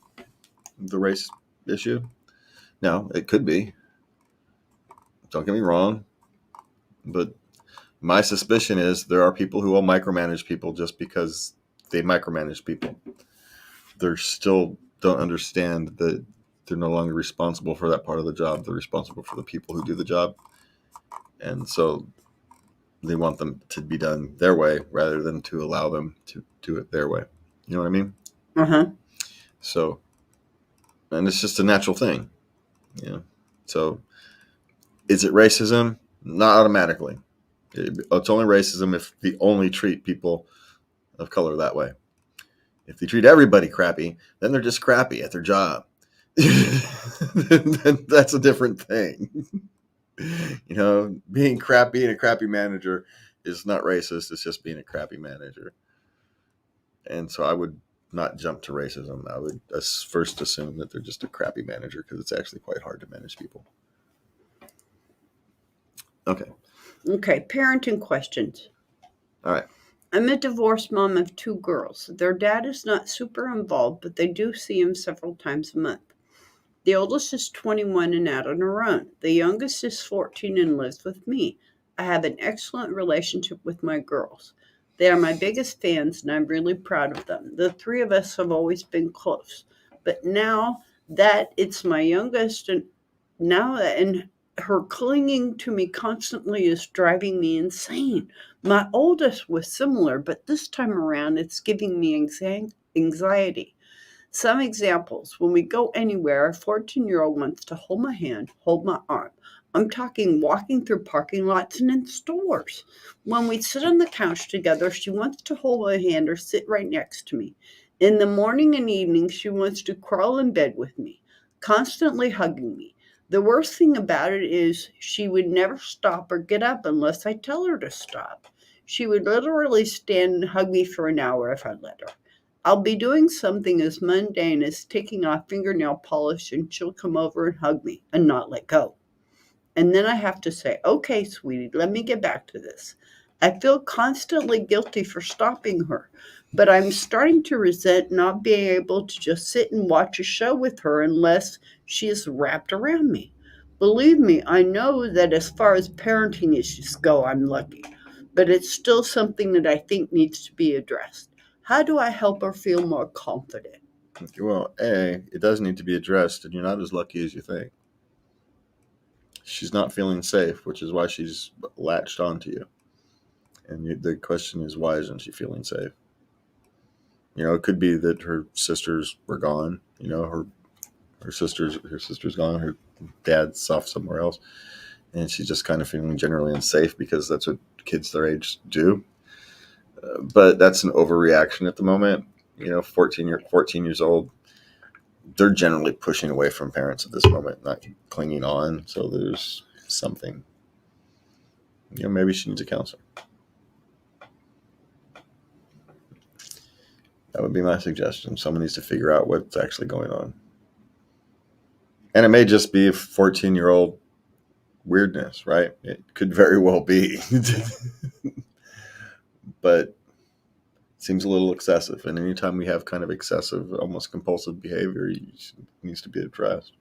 Speaker 2: the race issue. Now, it could be. Don't get me wrong, but my suspicion is there are people who will micromanage people just because they micromanage people. They still don't understand that they're no longer responsible for that part of the job. They're responsible for the people who do the job. And so they want them to be done their way rather than to allow them to do it their way. You know what I mean?
Speaker 3: Uh-huh.
Speaker 2: So, and it's just a natural thing. So is it racism? Not automatically. It's only racism if they only treat people of color that way. If they treat everybody crappy, then they're just crappy at their job. Then that's a different thing. being a crappy manager is not racist. It's just being a crappy manager. And so I would not jump to racism. I would first assume that they're just a crappy manager because it's actually quite hard to manage people. Okay.
Speaker 3: Okay, parenting questions.
Speaker 2: All right.
Speaker 3: I'm a divorced mom of 2 girls. Their dad is not super involved, but they do see him several times a month. The oldest is 21 and out on her own. The youngest is 14 and lives with me. I have an excellent relationship with my girls. They are my biggest fans, and I'm really proud of them. The 3 of us have always been close. But now that it's my youngest, and her clinging to me constantly is driving me insane. My oldest was similar, but this time around it's giving me anxiety. Some examples: when we go anywhere, our 14-year-old wants to hold my hand, hold my arm. I'm talking walking through parking lots and in stores. When we sit on the couch together, she wants to hold my hand or sit right next to me. In the morning and evening, she wants to crawl in bed with me, constantly hugging me. The worst thing about it is she would never stop or get up unless I tell her to stop. She would literally stand and hug me for an hour if I let her. I'll be doing something as mundane as taking off fingernail polish and she'll come over and hug me and not let go. And then I have to say, okay, sweetie, let me get back to this. I feel constantly guilty for stopping her, but I'm starting to resent not being able to just sit and watch a show with her unless she is wrapped around me. Believe me, I know that as far as parenting issues go, I'm lucky, but it's still something that I think needs to be addressed. How do I help her feel more confident?
Speaker 2: Well, it does need to be addressed, and you're not as lucky as you think. She's not feeling safe, which is why she's latched onto you. And the question is, why isn't she feeling safe? It could be that her sisters were gone. Her sister's gone. Her dad's off somewhere else, and she's just kind of feeling generally unsafe because that's what kids their age do. But that's an overreaction at the moment. 14 years old, they're generally pushing away from parents at this moment, not clinging on. So there's something. Maybe she needs a counselor. That would be my suggestion. Someone needs to figure out what's actually going on. And it may just be a 14-year-old weirdness, right? It could very well be. But it seems a little excessive. And anytime we have kind of excessive, almost compulsive behavior, it needs to be addressed.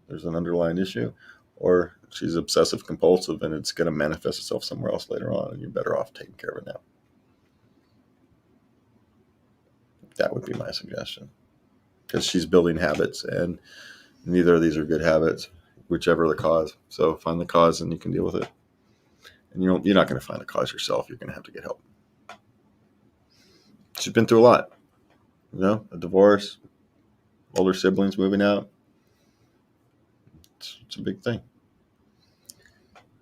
Speaker 2: There's an underlying issue, or she's obsessive compulsive and it's going to manifest itself somewhere else later on, and you're better off taking care of it now. That would be my suggestion, because she's building habits, and neither of these are good habits, whichever the cause. So find the cause and you can deal with it. And you're not going to find the cause yourself. You're going to have to get help. She's been through a lot. A divorce, older siblings moving out. It's a big thing.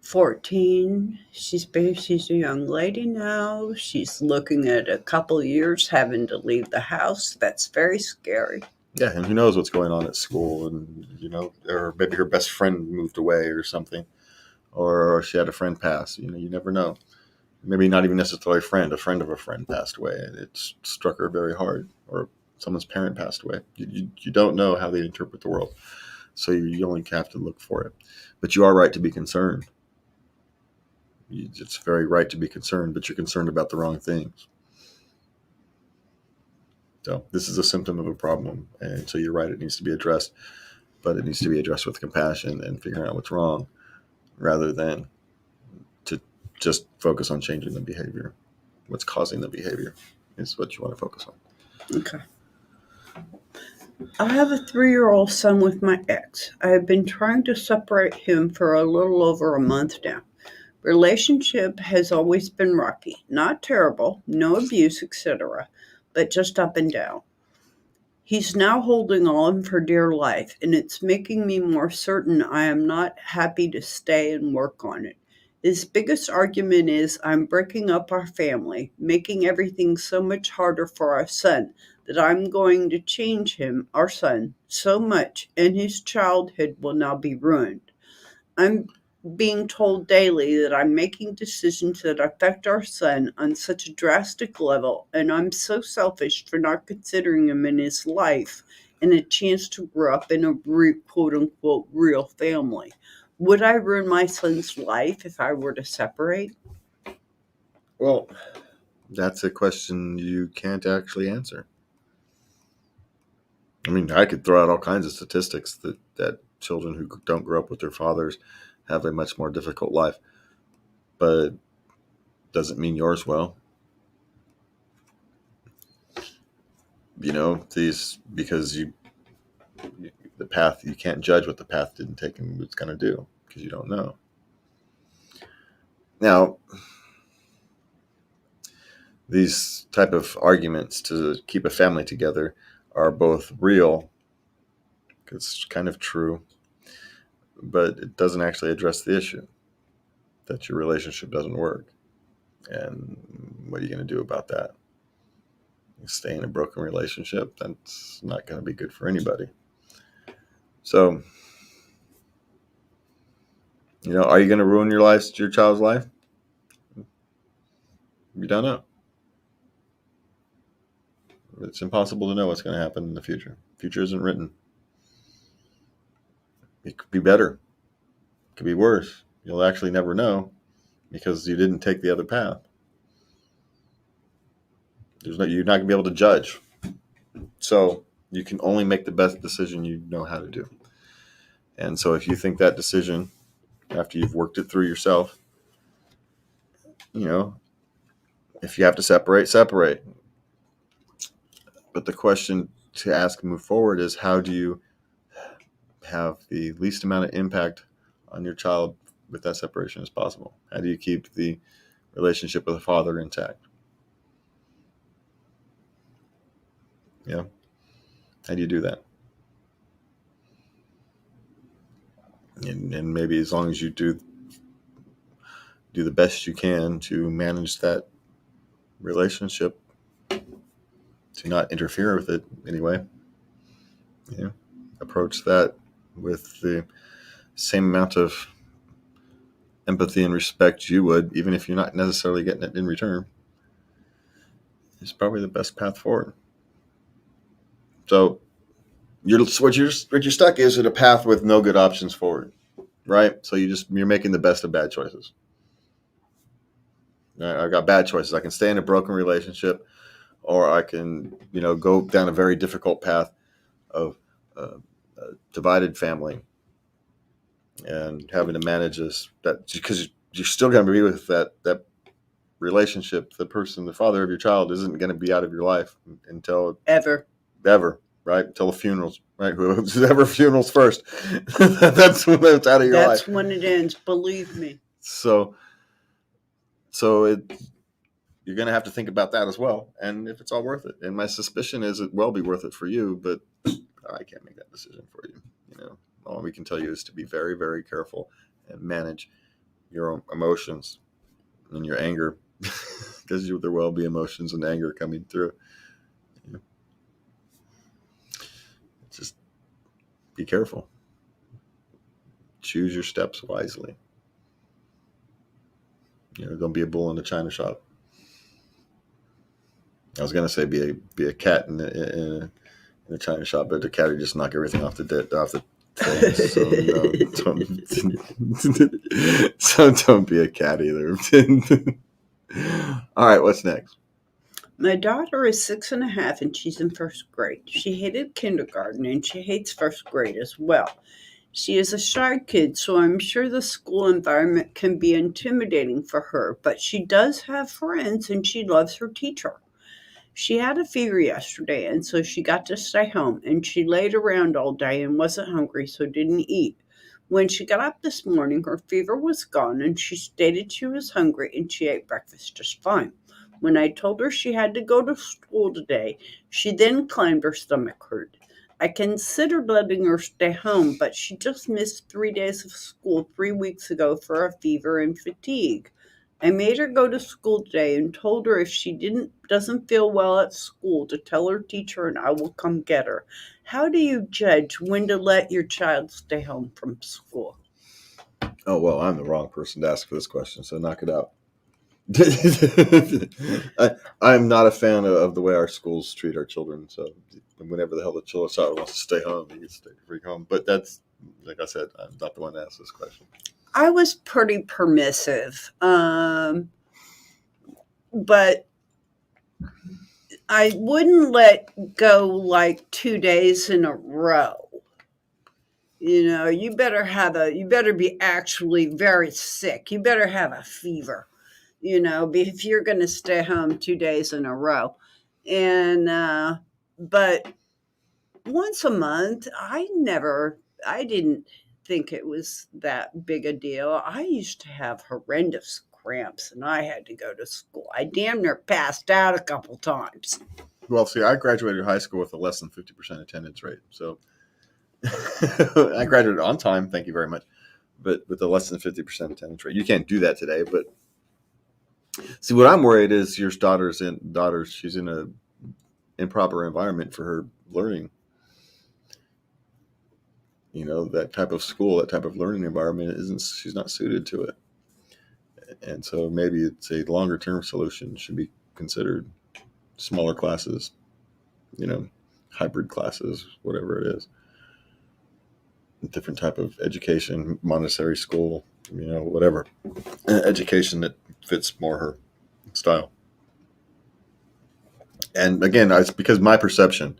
Speaker 3: 14. She's a young lady now. She's looking at a couple years having to leave the house. That's very scary.
Speaker 2: Yeah, and who knows what's going on at school, and or maybe her best friend moved away or something, or she had a friend pass. You never know. Maybe not even necessarily a friend of a friend passed away, and it struck her very hard, or someone's parent passed away. You don't know how they interpret the world, so you only have to look for it. But you are right to be concerned. It's very right to be concerned, but you're concerned about the wrong things. So this is a symptom of a problem, and so you're right, it needs to be addressed, but it needs to be addressed with compassion and figuring out what's wrong, rather than to just focus on changing the behavior. What's causing the behavior is what you want to focus on.
Speaker 3: Okay. I have a 3-year-old son with my ex. I have been trying to separate him for a little over a month now. Relationship has always been rocky. Not terrible, no abuse, etc., but just up and down. He's now holding on for dear life, and it's making me more certain I am not happy to stay and work on it. His biggest argument is I'm breaking up our family, making everything so much harder for our son, that I'm going to change him, our son, so much, and his childhood will now be ruined. I'm being told daily that I'm making decisions that affect our son on such a drastic level, and I'm so selfish for not considering him in his life and a chance to grow up in a quote unquote real family. Would I ruin my son's life if I were to separate?
Speaker 2: Well, that's a question you can't actually answer. I mean, I could throw out all kinds of statistics that children who don't grow up with their fathers have a much more difficult life, but doesn't mean yours will. Because the path, you can't judge what the path didn't take and it's going to do because you don't know. Now, these type of arguments to keep a family together are both real, because it's kind of true, but it doesn't actually address the issue that your relationship doesn't work. And what are you going to do about that? You stay in a broken relationship, that's not going to be good for anybody. So, are you going to ruin your child's life? You don't know. It's impossible to know what's going to happen in the future. The future isn't written. It could be better. It could be worse. You'll actually never know because you didn't take the other path. You're not going to be able to judge. So you can only make the best decision you know how to do. And so if you think that decision, after you've worked it through yourself, if you have to separate. But the question to ask and move forward is, how do you have the least amount of impact on your child with that separation as possible? How do you keep the relationship with the father intact? How do you do that? And maybe as long as you do the best you can to manage that relationship, to not interfere with it anyway, approach that with the same amount of empathy and respect you would, even if you're not necessarily getting it in return, is probably the best path forward. So what you're stuck is at a path with no good options forward, right? So you're making the best of bad choices. I've got bad choices. I can stay in a broken relationship, or I can, go down a very difficult path of a divided family and having to manage this. That because you're still going to be with that relationship. The person, the father of your child, isn't going to be out of your life until
Speaker 3: Ever.
Speaker 2: Right? Until the funerals, right? Whoever funerals first, that's when it's out of your life.
Speaker 3: That's when it ends. Believe me.
Speaker 2: So you're going to have to think about that as well, and if it's all worth it. And my suspicion is it will be worth it for you, but I can't make that decision for you. All we can tell you is to be very, very careful and manage your own emotions and your anger, because there will be emotions and anger coming through. Just be careful. Choose your steps wisely. Don't be a bull in a china shop. I was gonna say be a cat in a china shop, but the cat would just knock everything off the thing. So don't be a cat either. All right, what's next?
Speaker 3: My daughter is 6.5 and she's in first grade. She hated kindergarten and she hates first grade as well. She is a shy kid, so I'm sure the school environment can be intimidating for her, but she does have friends and she loves her teacher. She had a fever yesterday, and so she got to stay home, and she laid around all day and wasn't hungry, so didn't eat. When she got up this morning, her fever was gone, and she stated she was hungry, and she ate breakfast just fine. When I told her she had to go to school today, she then claimed her stomach hurt. I considered letting her stay home, but she just missed 3 days of school 3 weeks ago for a fever and fatigue. I made her go to school today and told her if she doesn't feel well at school to tell her teacher and I will come get her. How do you judge when to let your child stay home from school?
Speaker 2: Oh, well, I'm the wrong person to ask for this question, so knock it out. I'm not a fan of the way our schools treat our children. So whenever the hell the child wants to stay home, he gets to stay free home. But that's, like I said, I'm not the one to ask this question.
Speaker 3: I was pretty permissive, but I wouldn't let go like 2 days in a row. You better be actually very sick. You better have a fever, if you're going to stay home 2 days in a row. And, but once a month, I didn't think it was that big a deal. I used to have horrendous cramps and I had to go to school. I damn near passed out a couple times.
Speaker 2: Well, see, I graduated high school with a less than 50% attendance rate. So I graduated on time. Thank you very much. But with a less than 50% attendance rate, you can't do that today. But see, what I'm worried is your she's in a improper environment for her learning. That type of school, that type of learning environment she's not suited to it. And so maybe it's a longer term solution should be considered. Smaller classes, hybrid classes, whatever it is. Different type of education, Montessori school, whatever. Education that fits more her style. And again, it's because my perception,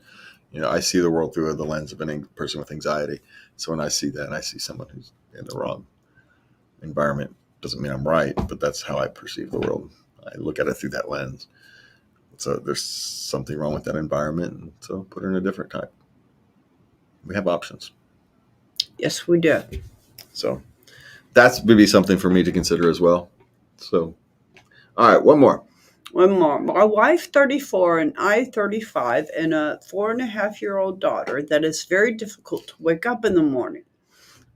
Speaker 2: I see the world through the lens of a person with anxiety. So when I see that, I see someone who's in the wrong environment. Doesn't mean I'm right, but that's how I perceive the world. I look at it through that lens. So there's something wrong with that environment. And so put her in a different type. We have options.
Speaker 3: Yes, we do.
Speaker 2: So that's maybe something for me to consider as well. So, all right, one more.
Speaker 3: My wife, 34, and I, 35, and a 4.5-year-old daughter that is very difficult to wake up in the morning.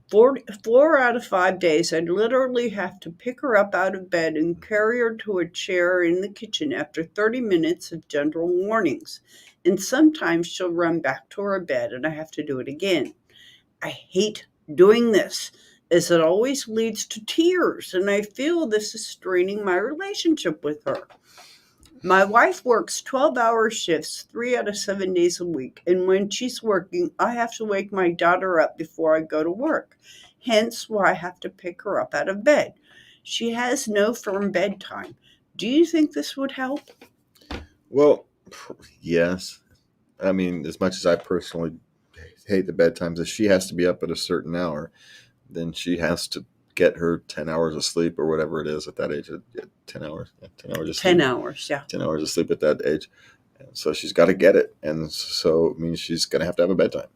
Speaker 3: 4 out of 5 days, I literally have to pick her up out of bed and carry her to a chair in the kitchen after 30 minutes of gentle warnings. And sometimes she'll run back to her bed and I have to do it again. I hate doing this as it always leads to tears, and I feel this is straining my relationship with her. My wife works 12-hour shifts 3 out of 7 days a week, and when she's working, I have to wake my daughter up before I go to work, hence why I have to pick her up out of bed. She has no firm bedtime. Do you think this would help?
Speaker 2: Well, yes. I mean, as much as I personally hate the bedtimes, if she has to be up at a certain hour, then she has to get her 10 hours of sleep or whatever it is at that age. 10 hours. 10 hours of sleep.
Speaker 3: 10 hours, yeah.
Speaker 2: 10 hours of sleep at that age. And so she's got to get it. And so it means she's going to have a bedtime.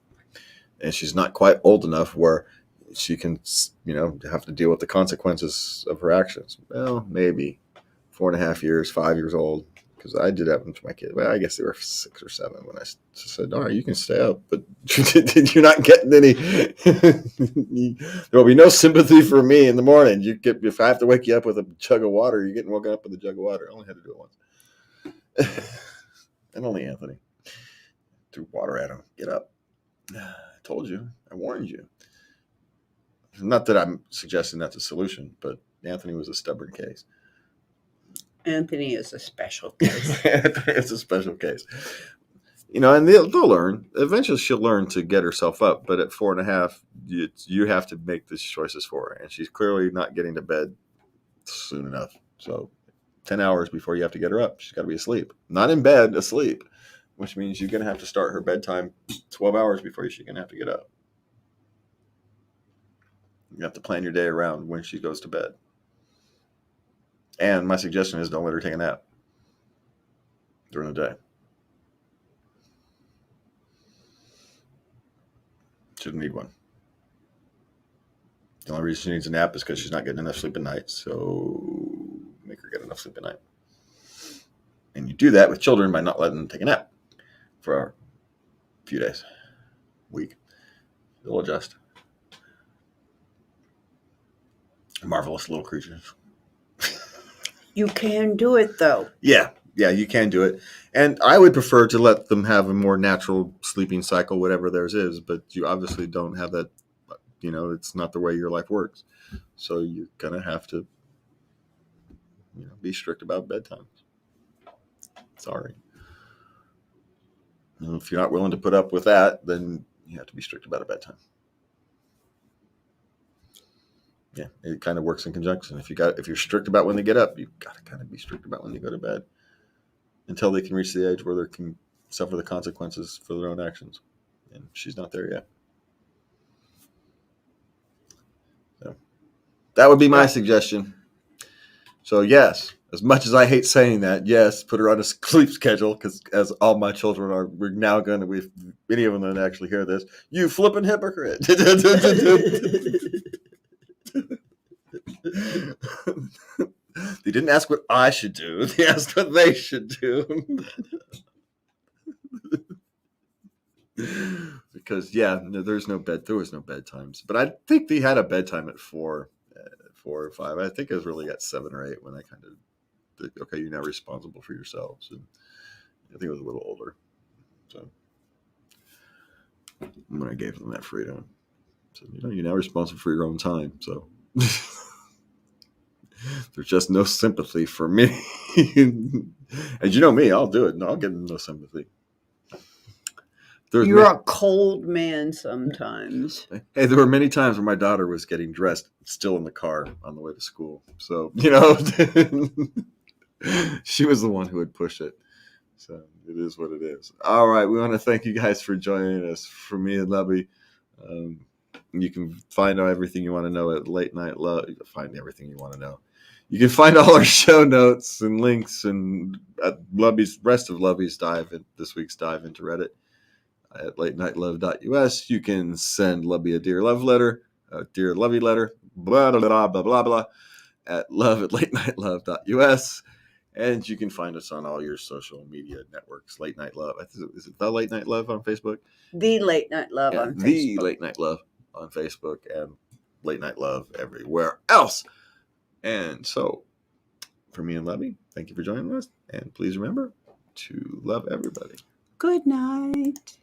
Speaker 2: And she's not quite old enough where she can, have to deal with the consequences of her actions. Well, maybe 4.5 years, 5 years old. Because I did happen to my kid. Well, I guess they were 6 or 7 when I said, all right, you can stay up, but you're not getting any. There will be no sympathy for me in the morning. If I have to wake you up with a jug of water, you're getting woken up with a jug of water. I only had to do it once. And only Anthony. Threw water at him. Get up. I told you. I warned you. Not that I'm suggesting that's a solution, but Anthony was a stubborn case.
Speaker 3: Anthony is a special case.
Speaker 2: It's a special case. And they'll learn. Eventually she'll learn to get herself up. But at 4.5, you have to make these choices for her. And she's clearly not getting to bed soon enough. So 10 hours before you have to get her up, she's got to be asleep. Not in bed, asleep. Which means you're going to have to start her bedtime 12 hours before she's going to have to get up. You have to plan your day around when she goes to bed. And my suggestion is don't let her take a nap during the day. Shouldn't need one. The only reason she needs a nap is because she's not getting enough sleep at night. So make her get enough sleep at night. And you do that with children by not letting them take a nap for a few days, week. They'll adjust. Marvelous little creatures.
Speaker 3: You can do it, though.
Speaker 2: Yeah, you can do it. And I would prefer to let them have a more natural sleeping cycle, whatever theirs is. But you obviously don't have that it's not the way your life works. So you're going to have to, be strict about bedtime. Sorry. And if you're not willing to put up with that, then you have to be strict about a bedtime. Yeah, it kind of works in conjunction. If you're strict about when they get up, you've got to kind of be strict about when they go to bed until they can reach the age where they can suffer the consequences for their own actions. And she's not there yet. So that would be my suggestion. So yes, as much as I hate saying that, yes, put her on a sleep schedule, because as all my children are, we're now going to, if any of them that actually hear this, you flipping hypocrite. They didn't ask what I should do. They asked what they should do. Because there was no bedtimes. But I think they had a bedtime at 4 or 5. I think it was really at 7 or 8 when I kind of think, okay, you're now responsible for yourselves. And I think it was a little older. So when I gave them that freedom. So you're now responsible for your own time. So there's just no sympathy for me. And you know me, I'll do it. No, I'll give them no sympathy.
Speaker 3: You're a cold man sometimes.
Speaker 2: Hey, there were many times where my daughter was getting dressed still in the car on the way to school. So, she was the one who would push it. So it is what it is. All right. We want to thank you guys for joining us. For me and Lubby. You can find out everything you want to know at Late Night Love. You can find everything you want to know. You can find all our show notes and links and at rest of Lubby's this week's dive into Reddit at latenightLove.us. You can send Lubby a dear love letter, a dear Lovey letter, blah, blah, blah, blah, blah, blah, at love@latenightLove.us. And you can find us on all your social media networks. Late Night Love. Is it The Late Night Love on Facebook?
Speaker 3: The Late Night Love on Facebook.
Speaker 2: The Late Night Love on Facebook and Late Night Love everywhere else. And so, for me and Lubby, thank you for joining us. And please remember to love everybody.
Speaker 3: Good night.